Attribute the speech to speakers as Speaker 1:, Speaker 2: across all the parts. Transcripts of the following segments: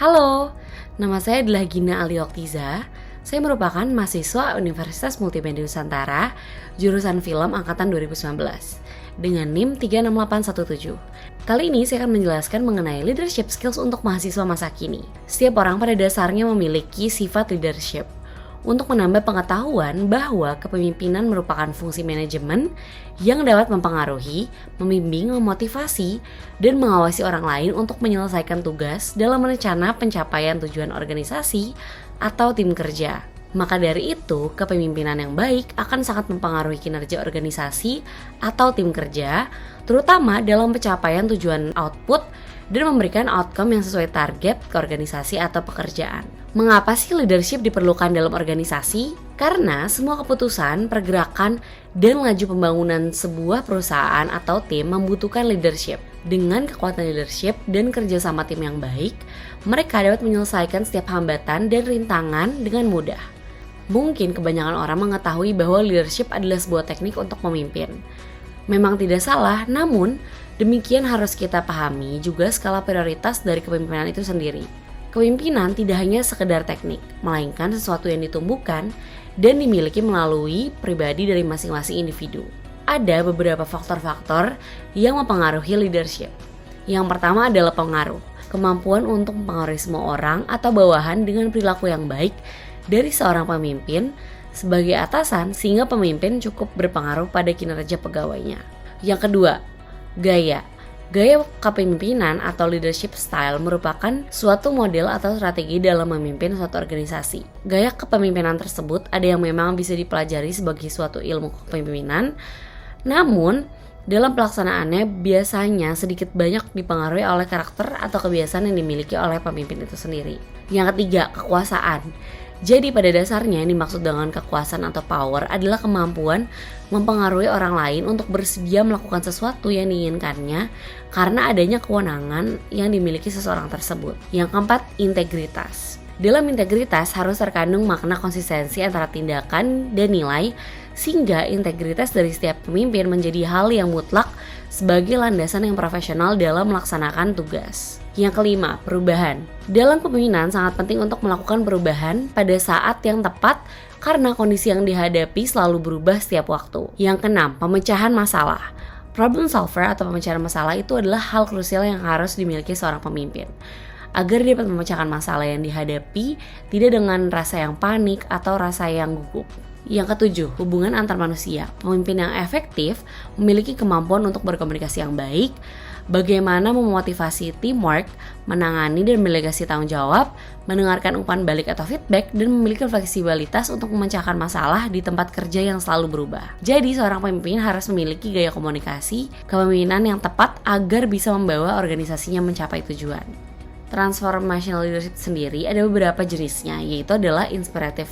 Speaker 1: Halo, nama saya adalah Gina Alioktiza. Saya merupakan mahasiswa Universitas Multimedia Nusantara, jurusan film angkatan 2019, dengan NIM 36817. Kali ini saya akan menjelaskan mengenai leadership skills untuk mahasiswa masa kini. Setiap orang pada dasarnya memiliki sifat leadership. Untuk menambah pengetahuan bahwa kepemimpinan merupakan fungsi manajemen yang dapat mempengaruhi, membimbing, memotivasi, dan mengawasi orang lain untuk menyelesaikan tugas dalam merencana pencapaian tujuan organisasi atau tim kerja. Maka dari itu, kepemimpinan yang baik akan sangat mempengaruhi kinerja organisasi atau tim kerja, terutama dalam pencapaian tujuan output dan memberikan outcome yang sesuai target ke organisasi atau pekerjaan. Mengapa sih leadership diperlukan dalam organisasi? Karena semua keputusan, pergerakan, dan laju pembangunan sebuah perusahaan atau tim membutuhkan leadership. Dengan kekuatan leadership dan kerjasama tim yang baik, mereka dapat menyelesaikan setiap hambatan dan rintangan dengan mudah. Mungkin kebanyakan orang mengetahui bahwa leadership adalah sebuah teknik untuk memimpin. Memang tidak salah, namun demikian harus kita pahami juga skala prioritas dari kepemimpinan itu sendiri. Kepemimpinan tidak hanya sekedar teknik, melainkan sesuatu yang ditumbuhkan dan dimiliki melalui pribadi dari masing-masing individu. Ada beberapa faktor-faktor yang mempengaruhi leadership. Yang pertama adalah pengaruh, kemampuan untuk mempengaruhi semua orang atau bawahan dengan perilaku yang baik dari seorang pemimpin sebagai atasan sehingga pemimpin cukup berpengaruh pada kinerja pegawainya. Yang kedua, gaya. Gaya kepemimpinan atau leadership style merupakan suatu model atau strategi dalam memimpin suatu organisasi. Gaya kepemimpinan tersebut ada yang memang bisa dipelajari sebagai suatu ilmu kepemimpinan, namun dalam pelaksanaannya biasanya sedikit banyak dipengaruhi oleh karakter atau kebiasaan yang dimiliki oleh pemimpin itu sendiri. Yang ketiga, kekuasaan. Jadi pada dasarnya yang dimaksud dengan kekuasaan atau power adalah kemampuan mempengaruhi orang lain untuk bersedia melakukan sesuatu yang diinginkannya karena adanya kewenangan yang dimiliki seseorang tersebut. Yang keempat, integritas. Dalam integritas harus terkandung makna konsistensi antara tindakan dan nilai sehingga integritas dari setiap pemimpin menjadi hal yang mutlak sebagai landasan yang profesional dalam melaksanakan tugas. Yang kelima, perubahan. Dalam kepemimpinan sangat penting untuk melakukan perubahan pada saat yang tepat karena kondisi yang dihadapi selalu berubah setiap waktu. Yang keenam, pemecahan masalah. Problem solver atau pemecahan masalah itu adalah hal krusial yang harus dimiliki seorang pemimpin agar dapat memecahkan masalah yang dihadapi tidak dengan rasa yang panik atau rasa yang gugup. Yang ketujuh, hubungan antar manusia. Pemimpin yang efektif memiliki kemampuan untuk berkomunikasi yang baik, bagaimana memotivasi teamwork, menangani dan mendelegasi tanggung jawab, mendengarkan umpan balik atau feedback, dan memiliki fleksibilitas untuk memecahkan masalah di tempat kerja yang selalu berubah. Jadi seorang pemimpin harus memiliki gaya komunikasi, kepemimpinan yang tepat agar bisa membawa organisasinya mencapai tujuan. Transformational leadership sendiri ada beberapa jenisnya, yaitu adalah inspiratif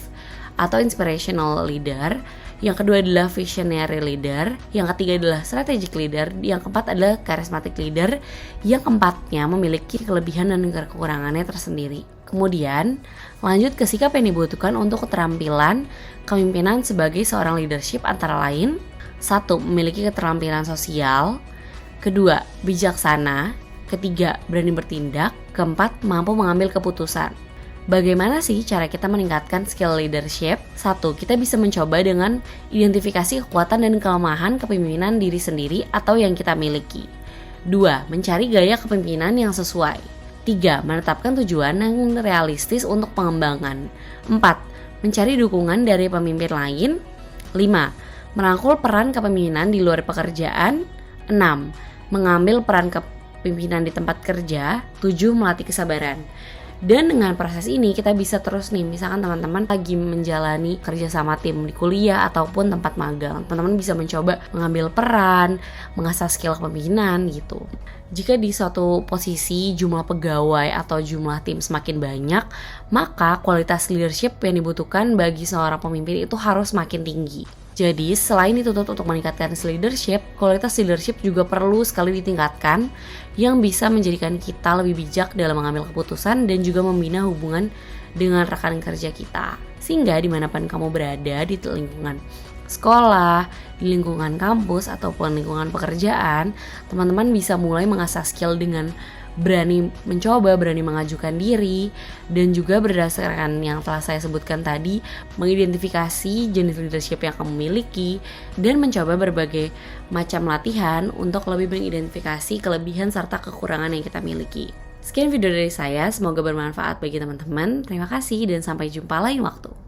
Speaker 1: atau inspirational leader, yang kedua adalah visionary leader, yang ketiga adalah strategic leader, yang keempat adalah charismatic leader, yang keempatnya memiliki kelebihan dan kekurangannya tersendiri. Kemudian lanjut ke sikap yang dibutuhkan untuk keterampilan kepemimpinan sebagai seorang leadership antara lain: 1. Memiliki keterampilan sosial, kedua, bijaksana, ketiga, berani bertindak, keempat, mampu mengambil keputusan. Bagaimana sih cara kita meningkatkan skill leadership? 1. Kita bisa mencoba dengan identifikasi kekuatan dan kelemahan kepemimpinan diri sendiri atau yang kita miliki. 2. Mencari gaya kepemimpinan yang sesuai. 3. Menetapkan tujuan yang realistis untuk pengembangan. 4. Mencari dukungan dari pemimpin lain. 5. Merangkul peran kepemimpinan di luar pekerjaan. 6. Mengambil peran kepemimpinan di tempat kerja. 7. Melatih kesabaran. Dan dengan proses ini kita bisa terus nih, misalkan teman-teman lagi menjalani kerja sama tim di kuliah ataupun tempat magang, teman-teman bisa mencoba mengambil peran, mengasah skill kepemimpinan gitu. Jika di suatu posisi jumlah pegawai atau jumlah tim semakin banyak, maka kualitas leadership yang dibutuhkan bagi seorang pemimpin itu harus makin tinggi. Jadi selain dituntut untuk meningkatkan leadership, kualitas leadership juga perlu sekali ditingkatkan yang bisa menjadikan kita lebih bijak dalam mengambil keputusan dan juga membina hubungan dengan rekan kerja kita. Sehingga dimanapun kamu berada di lingkungan sekolah, di lingkungan kampus ataupun lingkungan pekerjaan, teman-teman bisa mulai mengasah skill dengan berani mencoba, berani mengajukan diri, dan juga berdasarkan yang telah saya sebutkan tadi, mengidentifikasi jenis leadership yang kamu miliki, dan mencoba berbagai macam latihan untuk lebih mengidentifikasi kelebihan serta kekurangan yang kita miliki. Sekian video dari saya, semoga bermanfaat bagi teman-teman. Terima kasih dan sampai jumpa lain waktu.